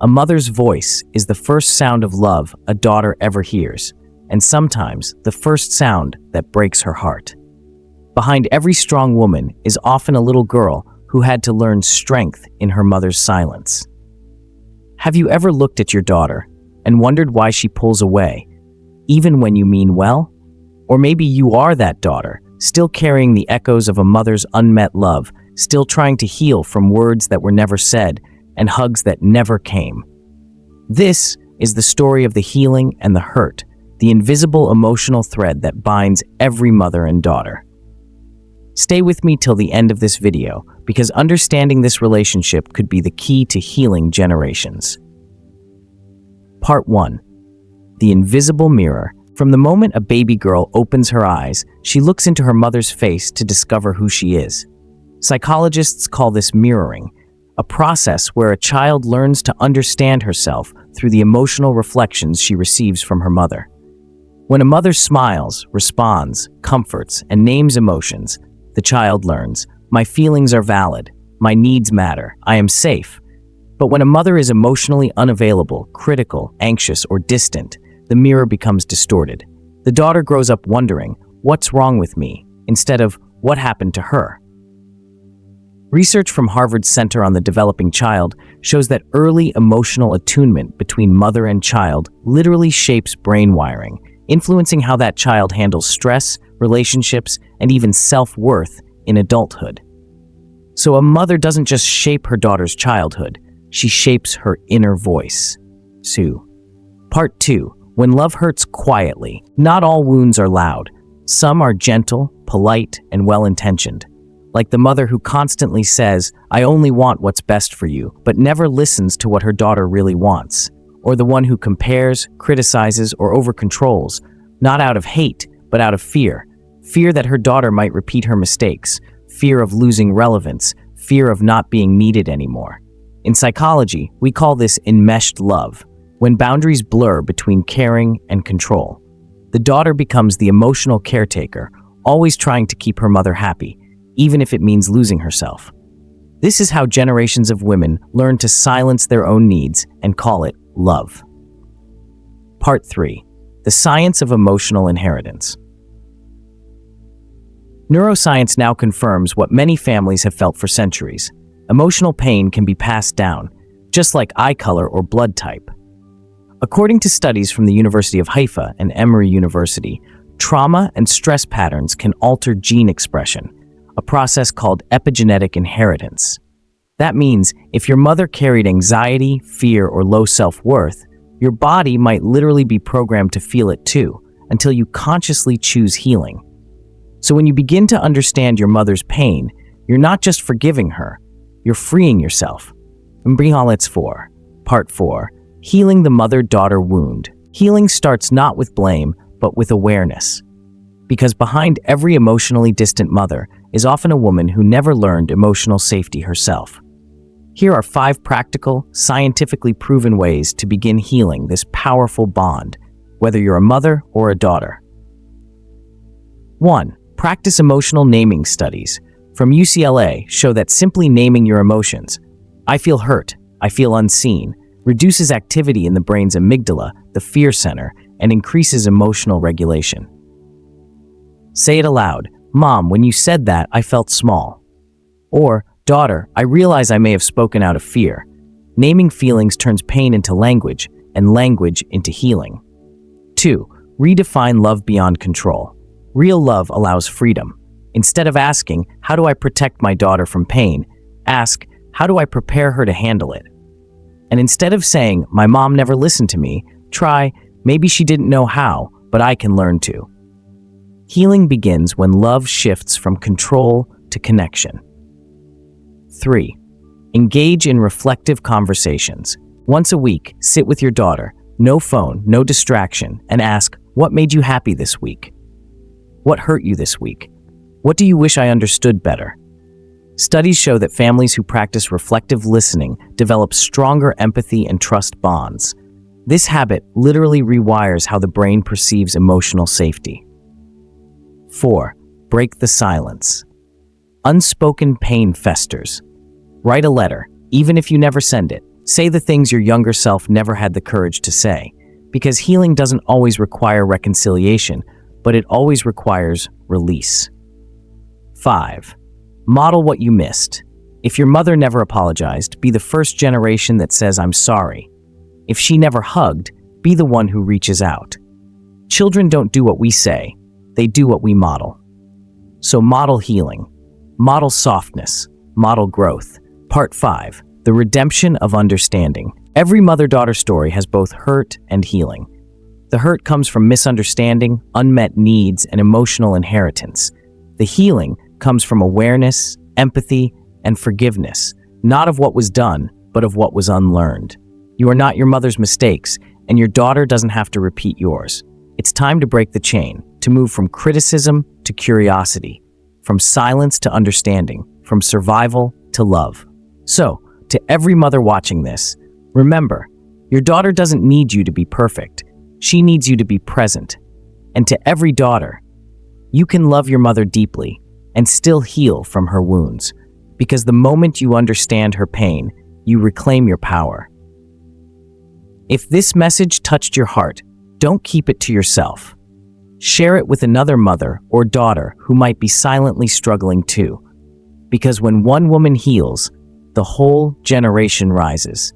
A mother's voice is the first sound of love a daughter ever hears, and sometimes the first sound that breaks her heart. Behind every strong woman is often a little girl who had to learn strength in her mother's silence. Have you ever looked at your daughter and wondered why she pulls away, even when you mean well? Or maybe you are that daughter, still carrying the echoes of a mother's unmet love, still trying to heal from words that were never said and hugs that never came. This is the story of the healing and the hurt, the invisible emotional thread that binds every mother and daughter. Stay with me till the end of this video, because understanding this relationship could be the key to healing generations. Part 1. The invisible mirror. From the moment a baby girl opens her eyes, she looks into her mother's face to discover who she is. Psychologists call this mirroring, a process where a child learns to understand herself through the emotional reflections she receives from her mother. When a mother smiles, responds, comforts, and names emotions, the child learns, my feelings are valid, my needs matter, I am safe. But when a mother is emotionally unavailable, critical, anxious, or distant, the mirror becomes distorted. The daughter grows up wondering, what's wrong with me, instead of what happened to her. Research from Harvard's Center on the Developing Child shows that early emotional attunement between mother and child literally shapes brain wiring, influencing how that child handles stress, relationships, and even self-worth in adulthood. So a mother doesn't just shape her daughter's childhood, she shapes her inner voice. Part 2. When love hurts quietly. Not all wounds are loud. Some are gentle, polite, and well-intentioned. Like the mother who constantly says, I only want what's best for you, but never listens to what her daughter really wants. Or the one who compares, criticizes, or over-controls, not out of hate, but out of fear. Fear that her daughter might repeat her mistakes, fear of losing relevance, fear of not being needed anymore. In psychology, we call this enmeshed love, when boundaries blur between caring and control. The daughter becomes the emotional caretaker, always trying to keep her mother happy, even if it means losing herself. This is how generations of women learn to silence their own needs and call it love. Part 3. The science of emotional inheritance. Neuroscience now confirms what many families have felt for centuries. Emotional pain can be passed down, just like eye color or blood type. According to studies from the University of Haifa and Emory University, trauma and stress patterns can alter gene expression, a process called epigenetic inheritance. That means if your mother carried anxiety, fear, or low self-worth, your body might literally be programmed to feel it too, until you consciously choose healing. So when you begin to understand your mother's pain, you're not just forgiving her, you're freeing yourself. Part 4. Healing the mother-daughter wound. Healing starts not with blame, but with awareness. Because behind every emotionally distant mother is often a woman who never learned emotional safety herself. Here are 5 practical, scientifically proven ways to begin healing this powerful bond, whether you're a mother or a daughter. 1. Practice emotional naming studies from UCLA show that simply naming your emotions, I feel hurt, I feel unseen, reduces activity in the brain's amygdala, the fear center, and increases emotional regulation. Say it aloud. Mom, when you said that, I felt small. Or, daughter, I realize I may have spoken out of fear. Naming feelings turns pain into language, and language into healing. 2. Redefine love beyond control. Real love allows freedom. Instead of asking, how do I protect my daughter from pain, ask, how do I prepare her to handle it? And instead of saying, my mom never listened to me, try, maybe she didn't know how, but I can learn to. Healing begins when love shifts from control to connection. 3. Engage in reflective conversations. Once a week, sit with your daughter, no phone, no distraction, and ask, what made you happy this week? What hurt you this week? What do you wish I understood better? Studies show that families who practice reflective listening develop stronger empathy and trust bonds. This habit literally rewires how the brain perceives emotional safety. 4. Break the silence. Unspoken pain festers. Write a letter, even if you never send it. Say the things your younger self never had the courage to say, because healing doesn't always require reconciliation, but it always requires release. 5. Model what you missed. If your mother never apologized, be the first generation that says, "I'm sorry." If she never hugged, be the one who reaches out. Children don't do what we say, they do what we model. So model healing, model softness, model growth. Part 5. The redemption of understanding. Every mother-daughter story has both hurt and healing. The hurt comes from misunderstanding, unmet needs, and emotional inheritance. The healing comes from awareness, empathy, and forgiveness, not of what was done, but of what was unlearned. You are not your mother's mistakes, and your daughter doesn't have to repeat yours. It's time to break the chain, to move from criticism to curiosity, from silence to understanding, from survival to love. So, to every mother watching this, remember, your daughter doesn't need you to be perfect. She needs you to be present. And to every daughter, you can love your mother deeply and still heal from her wounds, because the moment you understand her pain, you reclaim your power. If this message touched your heart, don't keep it to yourself. Share it with another mother or daughter who might be silently struggling too. Because when one woman heals, the whole generation rises.